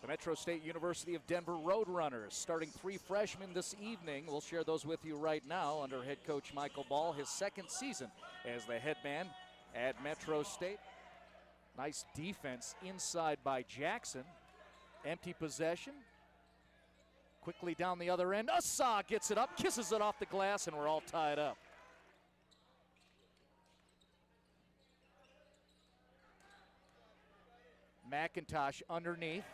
The Metro State University of Denver Roadrunners starting 3 freshmen this evening. We'll share those with you right now under head coach Michael Ball, his second season as the head man at Metro State. Nice defense inside by Jackson. Empty possession. Quickly down the other end. Asa gets it up, kisses it off the glass, and we're all tied up. McIntosh underneath.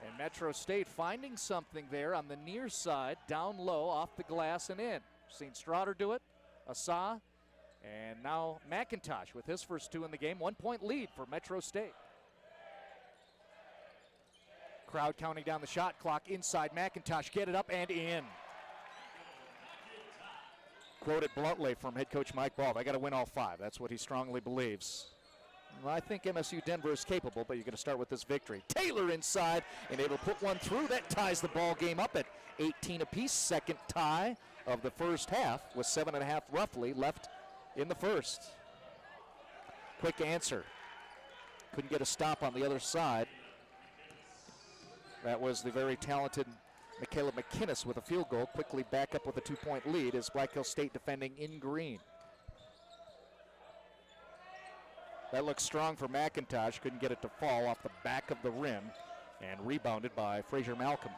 And Metro State finding something there on the near side, down low, off the glass and in. Seen Straughter do it, Asa, and now McIntosh with his first 2 in the game. 1-point lead for Metro State. Crowd counting down the shot clock. Inside, McIntosh, get it up and in. Quoted bluntly from head coach Mike Ball, they got to win all 5. That's what he strongly believes. Well, I think MSU Denver is capable, but you're going to start with this victory. Taylor inside and able to put one through. That ties the ball game up at 18 apiece. Second tie of the first half with 7.5 roughly left in the first. Quick answer. Couldn't get a stop on the other side. That was the very talented Michaela McIntosh with a field goal. Quickly back up with a 2-point lead as Black Hill State defending in green. That looks strong for McIntosh. Couldn't get it to fall off the back of the rim and rebounded by Frazier Malcolm.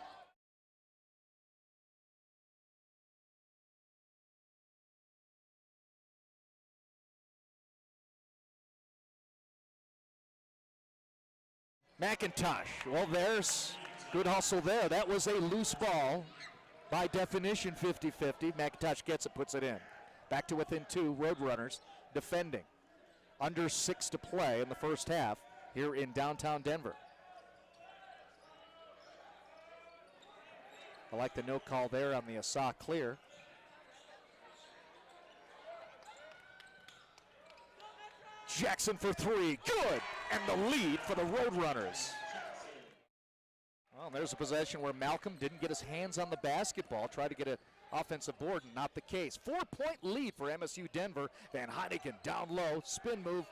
McIntosh, well, there's good hustle there. That was a loose ball. By definition, 50-50. McIntosh gets it, puts it in. Back to within 2, Roadrunners defending. Under 6 to play in the first half here in downtown Denver. I like the no call there on the Asa clear. Jackson for 3, good, and the lead for the Roadrunners. Well, there's a possession where Malcolm didn't get his hands on the basketball, tried to get an offensive board, and not the case. 4-point lead for MSU Denver. Van Heineken down low, spin move,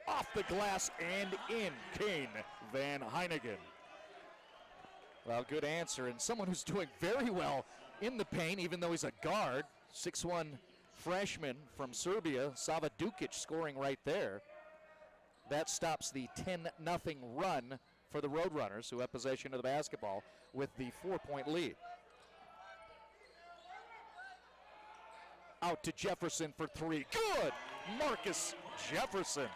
off the glass and in. Kane Van Heineken. Well, good answer, and someone who's doing very well in the paint, even though he's a guard. 6'1" freshman from Serbia, Sava Dukic, scoring right there. That stops the 10-0 run for the Roadrunners, who have possession of the basketball with the 4-point lead. Out to Jefferson for 3. Good! Marcus Jefferson.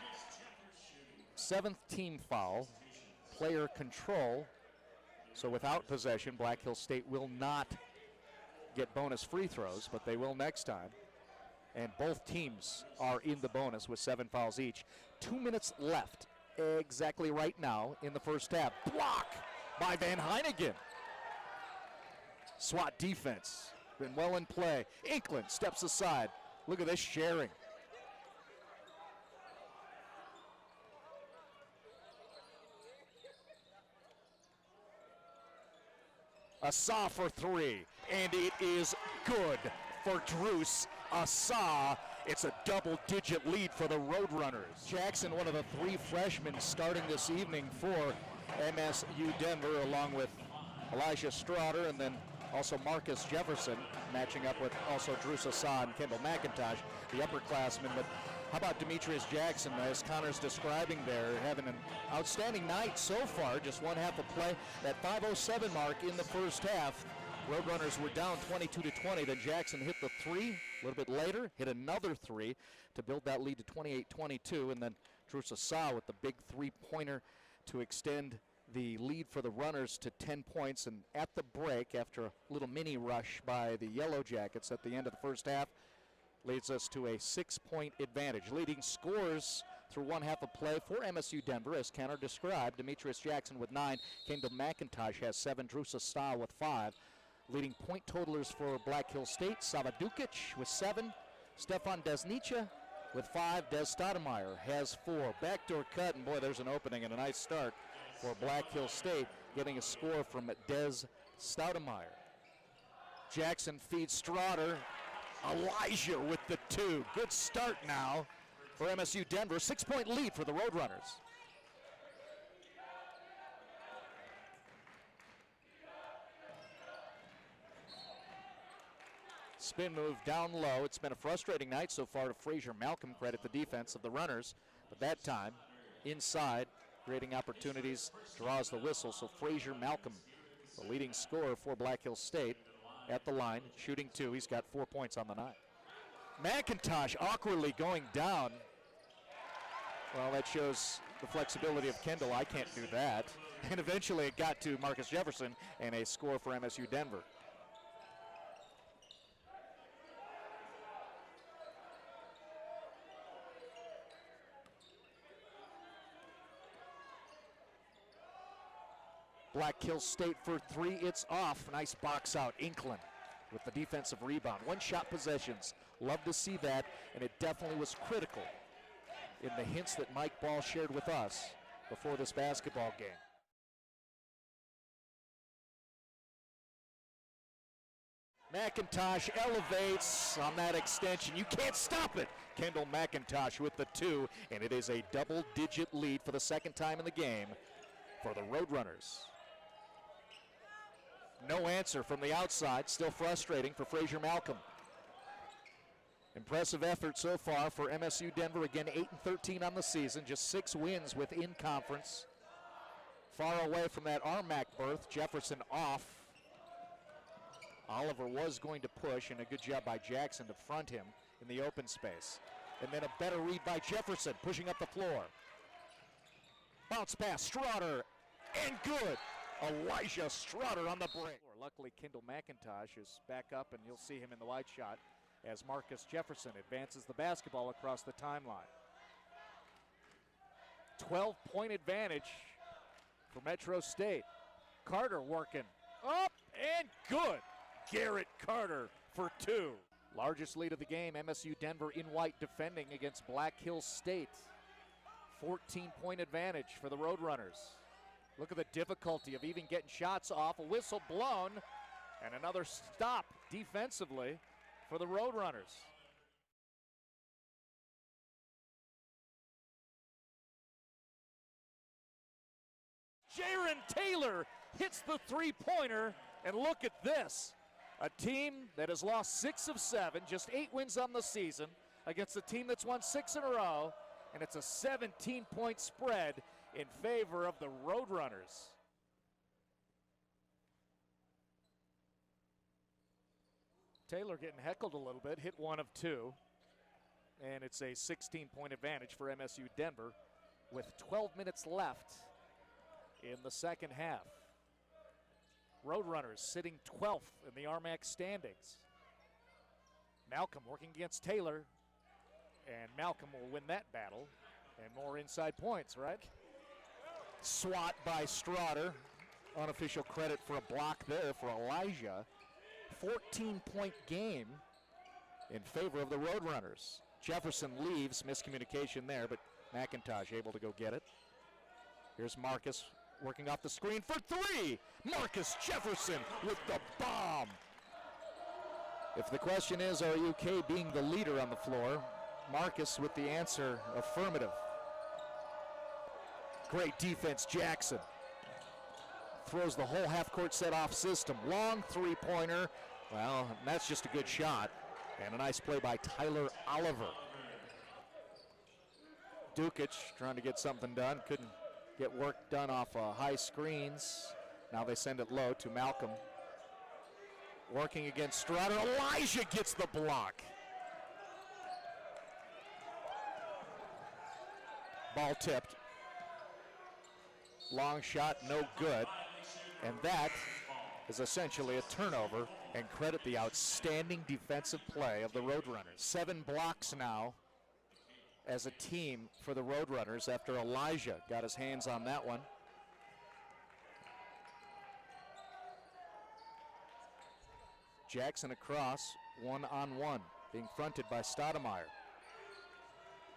7th team foul. Player control. So without possession, Black Hill State will not get bonus free throws, but they will next time. And both teams are in the bonus with 7 fouls each. 2 minutes left exactly right now in the first half. Block by Van Heineken. SWAT defense. Been well in play. Inkland steps aside. Look at this sharing. Asa for 3, and it is good for Drews Asa. It's a double-digit lead for the Roadrunners. Jackson, one of the 3 freshmen starting this evening for MSU Denver, along with Elijah Straughter and then also Marcus Jefferson, matching up with also Drews Asa and Kendall McIntosh, the upperclassmen. But how about Demetrius Jackson, as Connor's describing there, having an outstanding night so far, just 1 half of play. That 5:07 mark in the first half, Roadrunners were down 22-20, then Jackson hit the 3 a little bit later, hit another 3 to build that lead to 28-22, and then Drews Asa with the big 3-pointer to extend the lead for the Runners to 10 points. And at the break, after a little mini rush by the Yellow Jackets at the end of the first half, leads us to a 6-point advantage. Leading scores through 1 half of play for MSU Denver, as Connor described. Demetrius Jackson with 9, Kendall McIntosh has 7, Drews Asa with 5. Leading point totalers for Black Hill State, Sava Dukic with 7, Stefan Desnica with 5, Des Stoudemire has 4. Backdoor cut, and boy, there's an opening and a nice start for Black Hill State, getting a score from Des Stoudemire. Jackson feeds Straughter. Elijah with the 2. Good start now for MSU Denver. 6-point lead for the Roadrunners. Spin move down low. It's been a frustrating night so far to Frazier Malcolm. Credit the defense of the Runners. But that time, inside, creating opportunities, draws the whistle. So Frazier Malcolm, the leading scorer for Black Hills State, at the line, shooting 2. He's got 4 points on the night. McIntosh awkwardly going down. Well, that shows the flexibility of Kendall. I can't do that. And eventually it got to Marcus Jefferson and a score for MSU Denver. Black Hills State for 3, it's off. Nice box out, Inkland with the defensive rebound. One shot possessions, love to see that, and it definitely was critical in the hints that Mike Ball shared with us before this basketball game. McIntosh elevates on that extension. You can't stop it. Kendall McIntosh with the 2, and it is a double-digit lead for the second time in the game for the Roadrunners. No answer from the outside, still frustrating for Frazier Malcolm. Impressive effort so far for MSU Denver. Again, 8-13 on the season, just 6 wins within conference. Far away from that RMAC berth. Jefferson off. Oliver was going to push, and a good job by Jackson to front him in the open space. And then a better read by Jefferson, pushing up the floor. Bounce pass, Straughter, and good. Elijah Straughter on the break. Luckily, Kendall McIntosh is back up, and you'll see him in the wide shot as Marcus Jefferson advances the basketball across the timeline. 12-point advantage for Metro State. Carter working up and good. Garrett Carter for 2. Largest lead of the game, MSU Denver in white defending against Black Hills State. 14-point advantage for the Roadrunners. Look at the difficulty of even getting shots off. A whistle blown, and another stop defensively for the Roadrunners. Jaron Taylor hits the 3-pointer, and look at this. A team that has lost 6 of 7, just 8 wins on the season, against a team that's won 6 in a row, and it's a 17-point spread in favor of the Roadrunners. Taylor getting heckled a little bit, hit 1 of 2, and it's a 16-point advantage for MSU Denver with 12 minutes left in the second half. Roadrunners sitting 12th in the RMAC standings. Malcolm working against Taylor, and Malcolm will win that battle, and more inside points, right? Swat by Straughter. Unofficial credit for a block there for Elijah. 14-point game in favor of the Roadrunners. Jefferson leaves, miscommunication there, but McIntosh able to go get it. Here's Marcus working off the screen for 3. Marcus Jefferson with the bomb. If the question is, are UK being the leader on the floor? Marcus with the answer, affirmative. Great defense, Jackson. Throws the whole half-court set off system. Long 3-pointer. Well, that's just a good shot. And a nice play by Tyler Oliver. Dukic trying to get something done. Couldn't get work done off high screens. Now they send it low to Malcolm. Working against Straughter. Elijah gets the block. Ball tipped. Long shot, no good. And that is essentially a turnover, and credit the outstanding defensive play of the Roadrunners. 7 blocks now as a team for the Roadrunners after Elijah got his hands on that one. Jackson across, 1-on-1, being fronted by Stoudemire.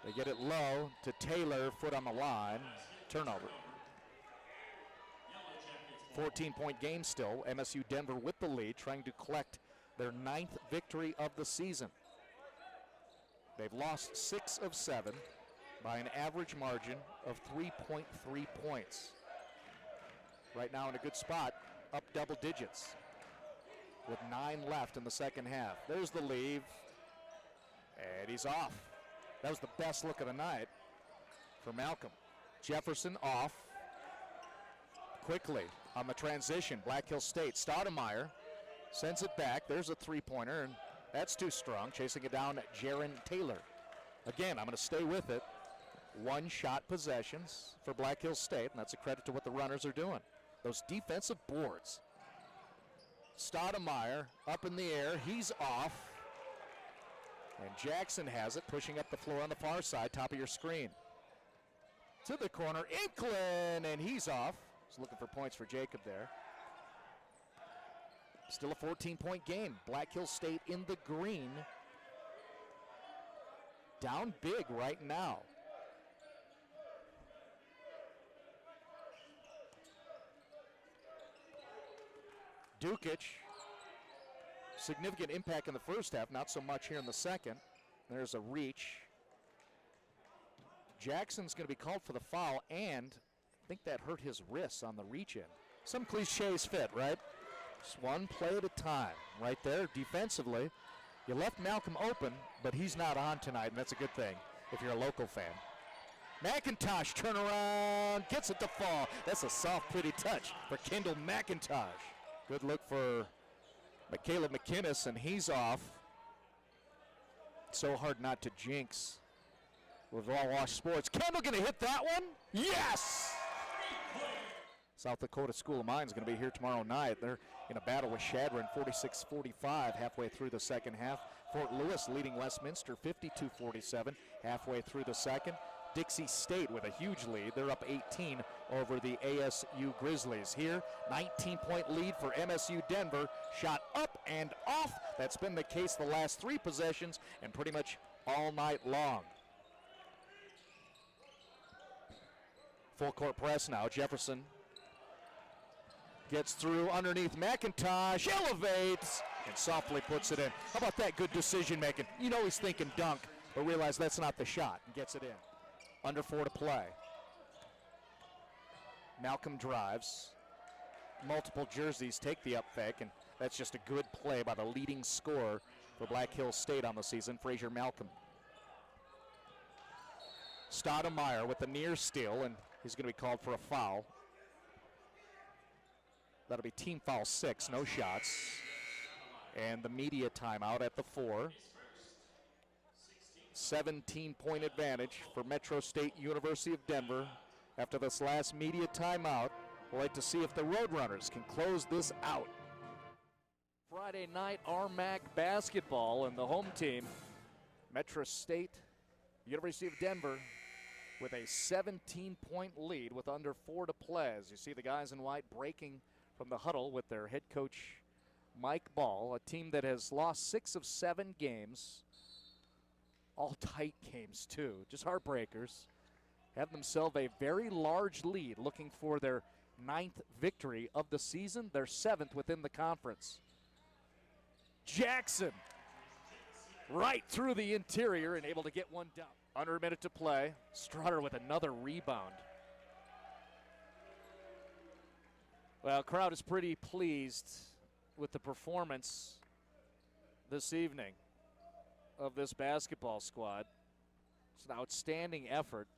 They get it low to Taylor, foot on the line, turnover. 14-point game still. MSU Denver with the lead, trying to collect their 9th victory of the season. They've lost 6 of 7 by an average margin of 3.3 points. Right now in a good spot, up double digits. with 9 left in the second half. There's the leave, and he's off. That was the best look of the night for Malcolm. Jefferson off. Quickly on the transition, Black Hill State. Stoudemire sends it back. There's a three-pointer, and that's too strong. Chasing it down, Jaron Taylor. Again, I'm going to stay with it. One-shot possessions for Black Hill State, and that's a credit to what the Runners are doing. Those defensive boards. Stoudemire up in the air. He's off. And Jackson has it, pushing up the floor on the far side, top of your screen. To the corner, Inklin, and he's off. He's looking for points for Jacob there. Still a 14-point game. Black Hill State in the green. Down big right now. Dukic, significant impact in the first half, not so much here in the second. There's a reach. Jackson's going to be called for the foul, and I think that hurt his wrists on the reach-in. Some cliches fit, right? Just one play at a time. Right there, defensively, you left Malcolm open, but he's not on tonight, and that's a good thing if you're a local fan. McIntosh, turn around, gets it to fall. That's a soft, pretty touch for Kendall McIntosh. Good look for Caleb McInnes, and he's off. So hard not to jinx with Raw Wash Sports. Kendall going to hit that one? Yes! South Dakota School of Mines going to be here tomorrow night. They're in a battle with Shadron, 46-45, halfway through the second half. Fort Lewis leading Westminster, 52-47, halfway through the second. Dixie State with a huge lead. They're up 18 over the ASU Grizzlies. Here, 19-point lead for MSU Denver. Shot up and off. That's been the case the last 3 possessions and pretty much all night long. Full court press now. Jefferson gets through underneath McIntosh, elevates, and softly puts it in. How about that good decision making? You know he's thinking dunk, but realize that's not the shot, and gets it in. Under 4 to play. Malcolm drives. Multiple jerseys take the up fake, and that's just a good play by the leading scorer for Black Hills State on the season, Frazier Malcolm. Stoudemire with the near steal, and he's going to be called for a foul. That'll be team foul 6, no shots. And the media timeout at the 4. 17-point advantage for Metro State University of Denver. After this last media timeout, we'll like to see if the Roadrunners can close this out. Friday night RMAC basketball, and the home team, Metro State University of Denver, with a 17-point lead with under 4 to play. As you see the guys in white breaking from the huddle with their head coach Mike Ball, a team that has lost 6 of 7 games. All tight games, too. Just heartbreakers. Have themselves a very large lead, looking for their 9th victory of the season, their 7th within the conference. Jackson right through the interior and able to get one down. Under a minute to play. Straughter with another rebound. Well, crowd is pretty pleased with the performance this evening of this basketball squad. It's an outstanding effort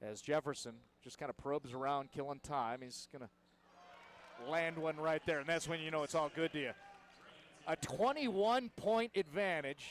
as Jefferson just kind of probes around, killing time. He's going to land one right there, and that's when you know it's all good to you. A 21-point advantage